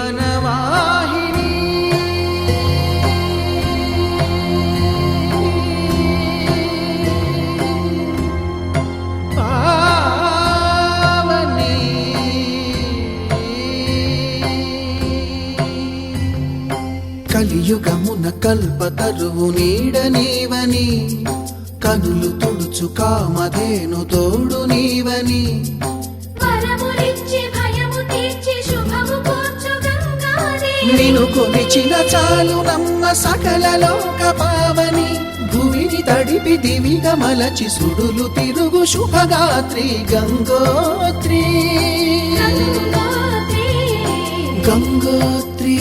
జీవనవాహిని పావని కలియుగమున కల్పతరువు నీడ నీవని కనులు తుడుచు కామధేను తోడు నీవని నిను కొలిచిన చాలు నమ్మ సకల లోక పావని భూమిని తడిపి దివిగా మలచి సుడులు తిరుగు శుభగాత్రి గంగోత్రి గంగోత్రి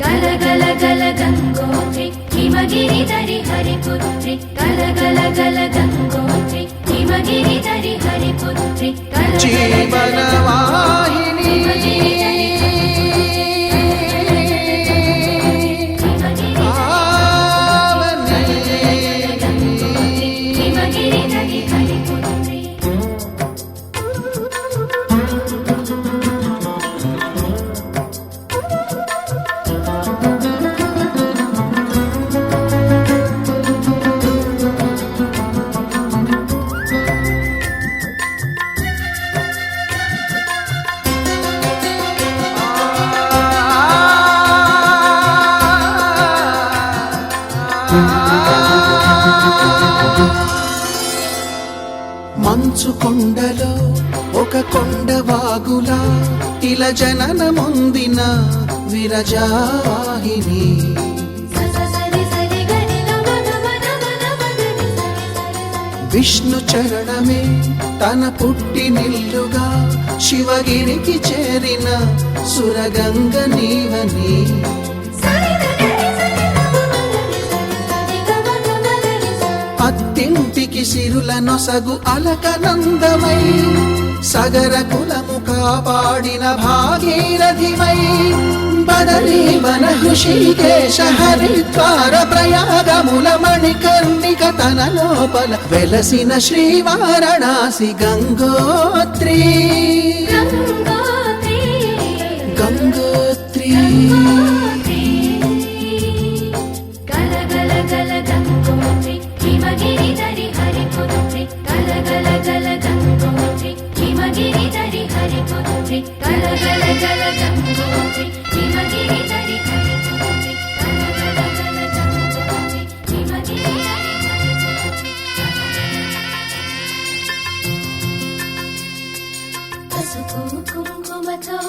గల గల గల గంగోత్రి హిమగిరి దరి హరిపుత్రి గల గల గల గంగోత్రి హిమగిరి దరి హరిపుత్రి జీవనవాహిని హిమగిరి దరి హరిపుత్రి మంచు కొండలో ఒక కొండ వాగులా ఇలా జననముందిన విరజావాహిని విష్ణు చరణమే తన పుట్టినిల్లుగా శివగిరికి చేరిన సురగంగ నీవని అత్తింటికి సిరుల నొసగు అలకనందమై సగర కులము కాపాడిన భాగీరథివై బదరీవన హృషికేశ హరిద్వార ప్రయాగముల మణికర్ణిక తన లోపల వెలసిన శ్రీవారణాసి గంగోత్రి గంగోత్రి గల గల గల గంగోత్రి హిమగిరి దరి హరిపుత్రి గల గల గల గంగోత్రి హిమగిరి దరి హరిపుత్రి గల గల గల గంగోత్రి హిమగిరి దరి హరిపుత్రి గల గల గల గంగోత్రి హిమగిరి దరి హరిపుత్రి పసుపు కుంకుమతో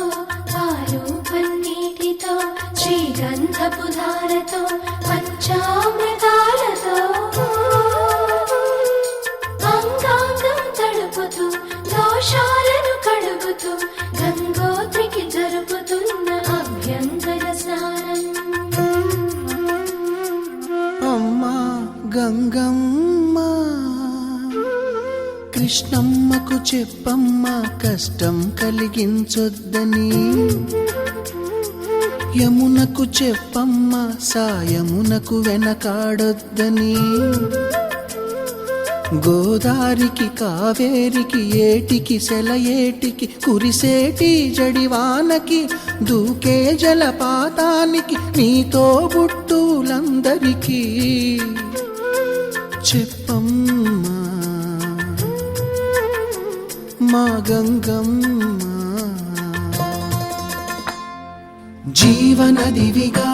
పాలు పన్నీటితో శ్రీగంధపు ధారతో పంచామృతాలతో అంగాంగం తడుపుతూ దోషాలను కడుగుతూ గంగోత్రికి జరుపుతున్న అభ్యంతర స్నానం అమ్మా గంగమ్మ కృష్ణమ్మకు చెప్పమ్మా కష్టం కలిగించొద్దని యమునకు చెప్పమ్మా సాయమునకు వెనకాడొద్దని గోదారికి కావేరికి ఏటికి సెలయేటికి కురిసేటి జడివానకి దూకే జలపాతానికి నీతో బుట్టులందరికీ చెప్పమ్మా మా గంగమ్మ జీవనదివిగా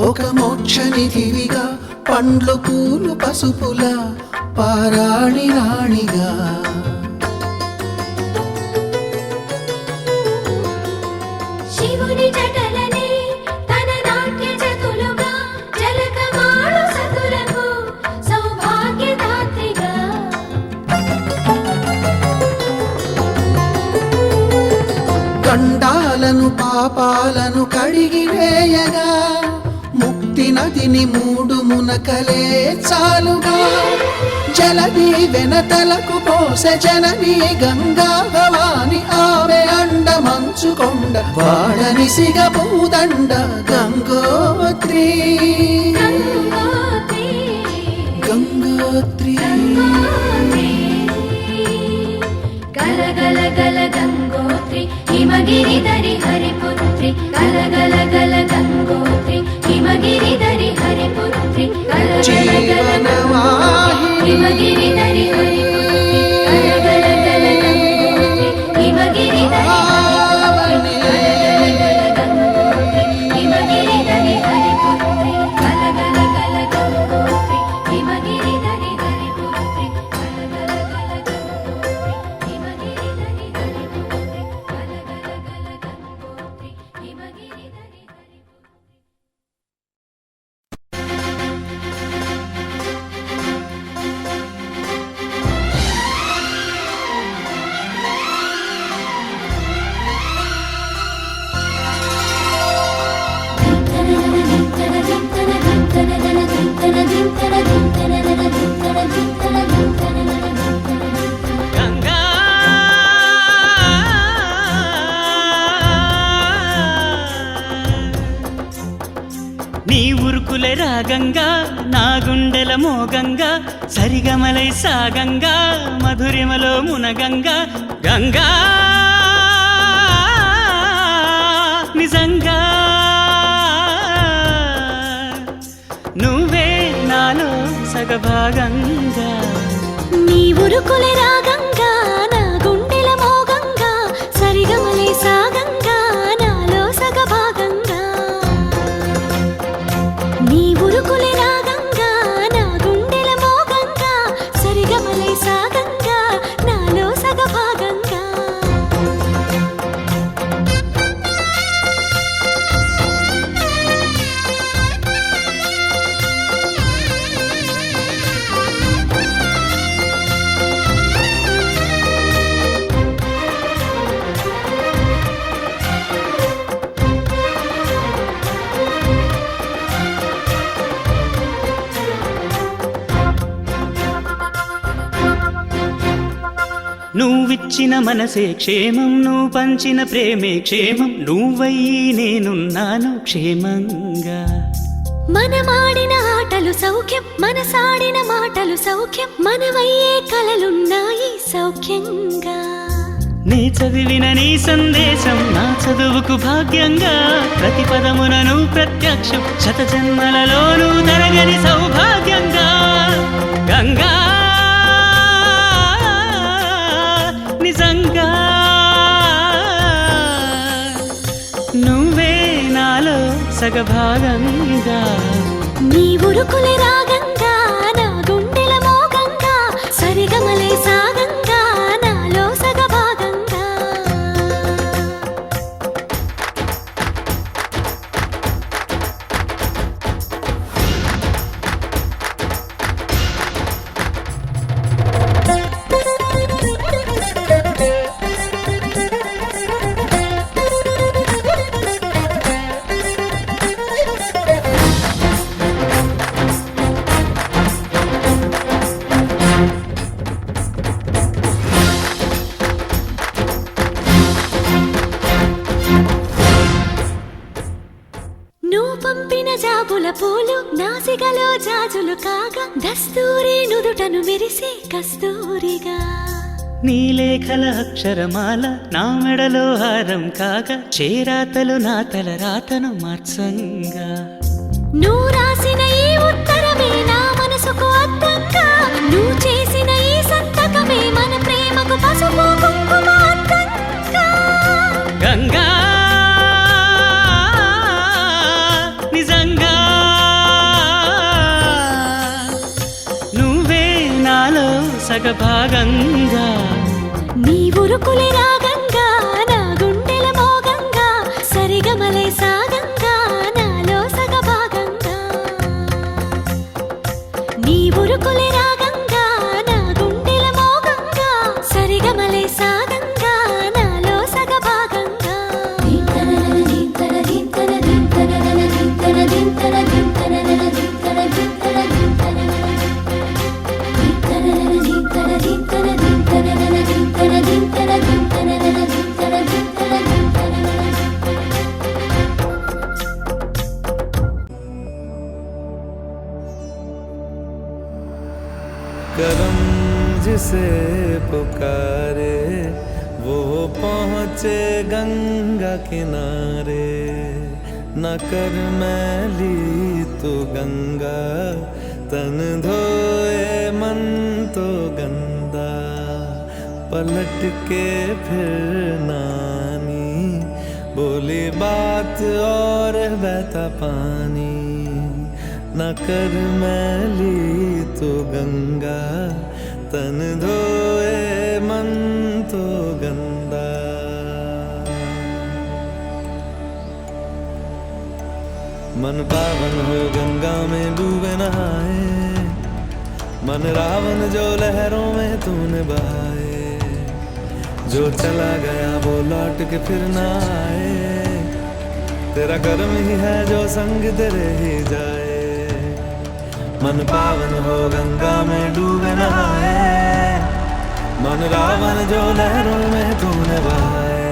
ఒక మోక్షనిధివిగా పండ్లు పూలు పసుపుల పారాణి రాణిగా శివుని జటలనే తన నాట్య జతులుగా జలకమాడు సతులకు సౌభాగ్యదాత్రిగా గండాలను పాపాలను కడిగివేయగా ముక్తి నదిని మూడు మునకలే చాలుగా జలది వెనతలకు పోసె జనని గంగా భవాని ఆమె అండ మంచుకొండ వాడని సిగ పూదండ గంగోత్రి గంగోత్రి గల గంగోత్రి హిమగిరిధరి హరిపుత్రి గల గల గల గంగోత్రి హిమగిరిధరి హరిపుత్రి గల గల గల గంగోత్రి హిమగిరిధరి హరిపుత్రి గల గల గల గంగోత్రి హిమగిరిధరి హరిపుత్రి గల గల గల గంగోత్రి హిమగిరిధరి హరిపుత్రి గల గల గల గంగోత్రి హిమగిరిధరి హరిపుత్రి గల గల గల గంగోత్రి హిమగిరిధరి హరిపుత్రి గల గల గల గంగోత్రి హిమగిరిధరి హరిపుత్రి గంగా నీ ఉరుకులే రాగంగా నా గుండెల మోగంగా సరిగమలై సాగంగా మధురిమలో మునగంగా గంగా నిజంగా నువ్వే నాలో సగభాగంగా నీ ఉరుకులే రాగంగా నా గుండెల మోగంగా సరిగమలే సాగంగా నాలో సగభాగంగా నీ ఉరుకులే రాగంగా నా గుండెల మోగంగా సరిగమలే సాగంగా నాలో సగభాగంగా నువ్విచ్చిన మనసే క్షేమం నువ్వు పంచిన ప్రేమే క్షేమం నువ్వయ్యి నేనున్నాను క్షేమంగా మనమాడిన ఆటలు సౌఖ్యం మనసాడిన మాటలు సౌఖ్యం మనమయ్యే కలలున్నాయి సౌఖ్యంగా నీ చదివిన నీ సందేశం నా చదువుకు భాగ్యంగా ప్రతి పదమునను ప్రత్యక్షం శత జన్మలలోనూ తరగని సౌభాగ్యంగా గంగా నిజంగా నువ్వే నాలో సగభాగంగా నీ ఉరుకులే రాగంగా నా గుండెల మోగంగా సరిగమలే సాగంగా నాలో సగభాగంగా నువ్వు పంపిన జాబుల పూలు నాసికలో జాజులు కాగా దస్తూరి నుదుటను మెరిసే కస్తూరిగా నీ లేఖల అక్షరమాల నా మెడలో హారం కాగా చేరాతలు నా తల రాతను మార్చంగా నువ్వు రాసిన ఈ ఉత్తరమే నా మనసుకు అద్దంగా నువ్వు చేసిన ఈ సంతకమే మన ప్రేమకు పసుపు కుంకుమ అద్దంగా గంగా నిజంగా నువ్వే నాలో సగభాగంగా నీ ఉరుకులే రాగంగా నా గుండెల మోగంగా సరిగమలే సాగంగా నాలో సగభాగంగా నీ ఉరుకులే రాగంగా నా గుండెల మోగంగా సరిగమలే సాగంగా నాలో సగభాగంగా करम जिसे पुकारे वो पहुँचे गंगा किनारे, न कर मैली तो गंगा, तन धोए मन तो गंदा। पलट के फिर नानी बोली बात और बहता पानी, न कर मैली तो गंगा, तन धोए मन तो गंदा। मन पावन हो गंगा में डूबे नहाए, मन रावण जो लहरों में तूने बहाए। जो चला गया वो लौट के फिर ना आए, तेरा कर्म ही है जो संग तेरे ही जाए। मन पावन हो गंगा में डूबे नहाए, मन रावण जो लहरों में तूने बहाए।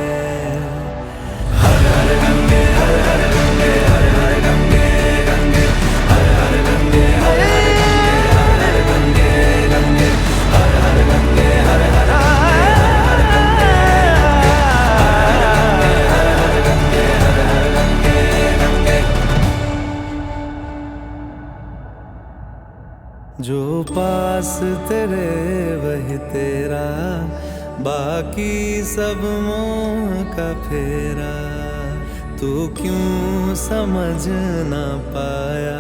हर हर गंगे हर हर गंगे हर हर गंगे गंगे हर हर गंगे हर हर गंगे गंगे हर हर गंगे हर हर गंगे। जो पास तेरे वही तेरा, बाकी सब मोह का फेरा। तू क्यों समझ ना पाया,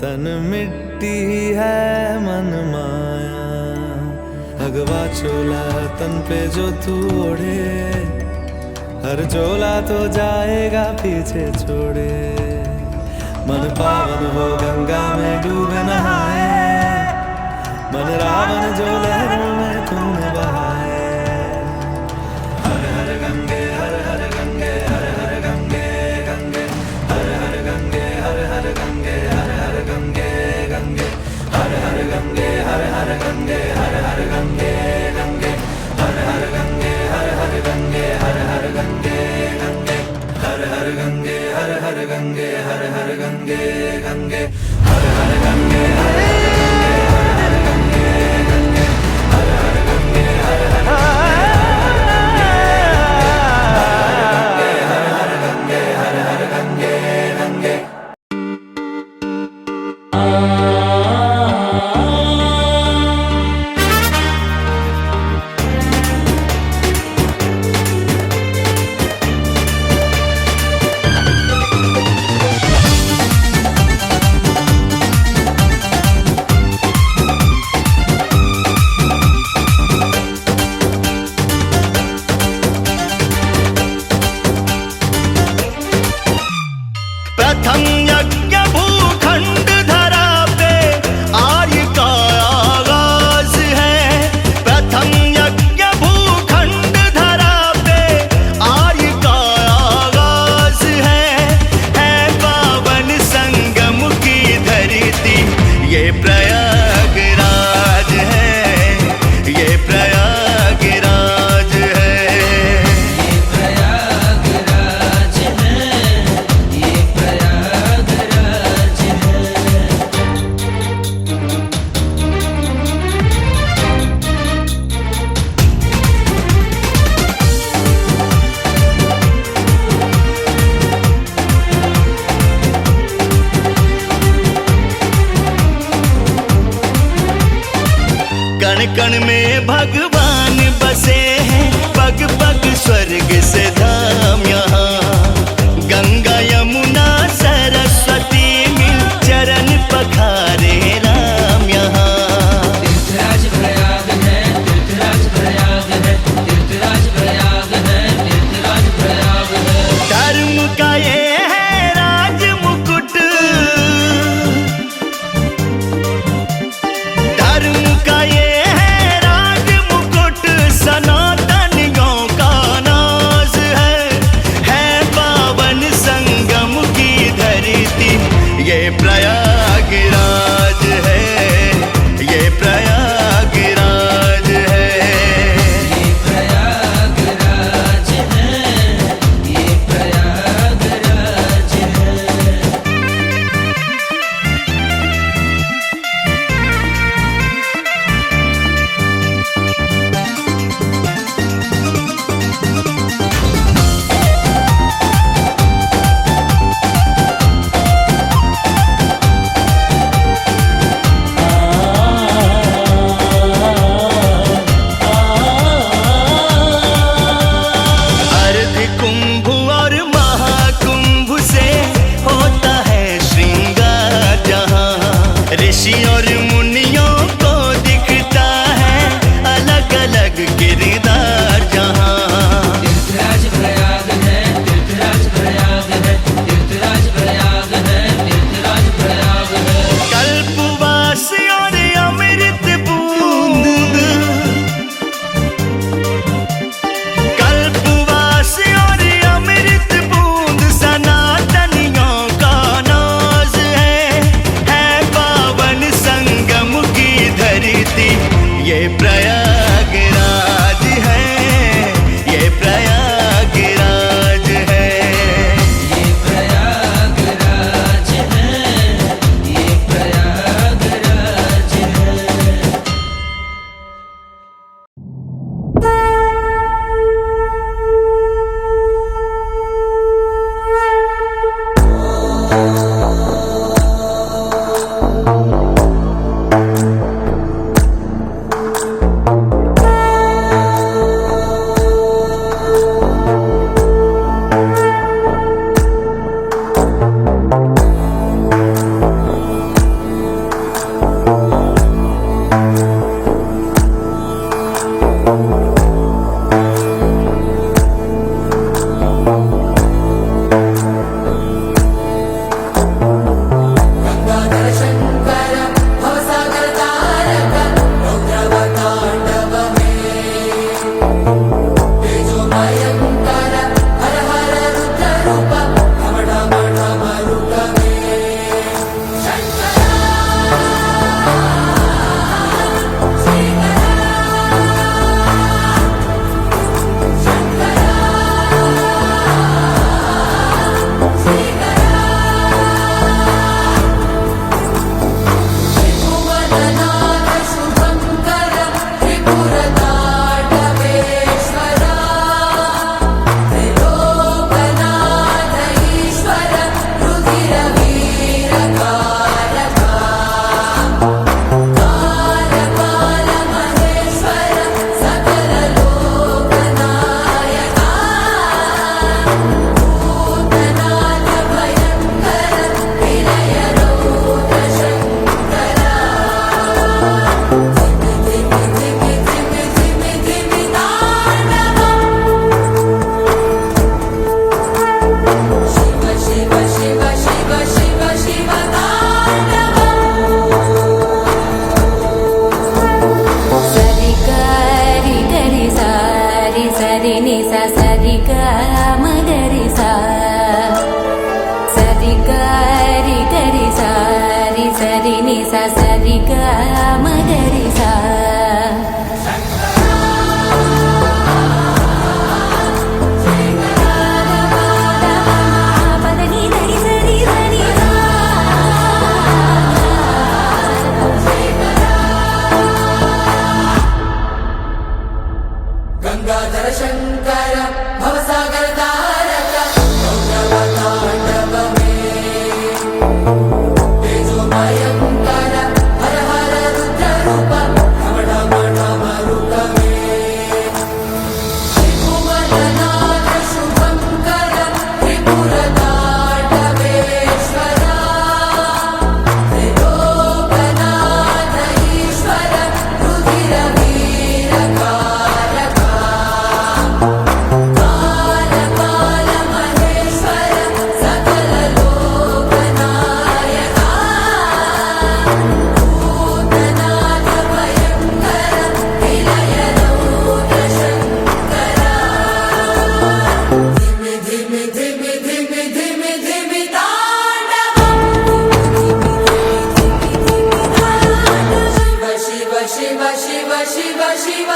तन मिट्टी है मन माया। भगवा चोला तन पे जो तू ओढ़े, हर चोला तो जाएगा पीछे छोड़े। मन पावन हो गंगा में डूबे नहाए, मन रावण जो लहरों में तूने बहाए। हर हर गंगे हर हर गंगे हर हर गंगे गंगे हर हर गंगे हर हर गंगे हर हर गंगे गंगे हर हर गंगे हर हर गंगे हर हर गंगे गंगे हर हर गंगे हर हर गंगे हर हर गंगे गंगे हर हर गंगे हर हर गंगे हर हर गंगे गंगे हर हर गंगे हर हर गंगे गंगे हर हर गंगे हर हर गंगे हर हर गंगे गंगे। प्रथम यज्ञ भूखंड धरा पे आर्य का आगाज है। प्रथम यज्ञ भूखंड धरा पे आर्य का आगाज है पावन संगम की धरती ये प्रयागराज है, ये प्रयागराज है। कण कण में भगवान बसे हैं, पग पग स्वर्ग से धाम यहाँ। गंगा यमुना सरस्वती मिल चरण पखारे राम यहाँ। तीर्थराज प्रयाग है, तीर्थराज प्रयाग है, तीर्थराज प्रयाग है, तीर्थराज प्रयाग है। धर्म का ये है राज मुकुट, धर्म का ये सनातनियों का नाज है शिव शिव शिव शिव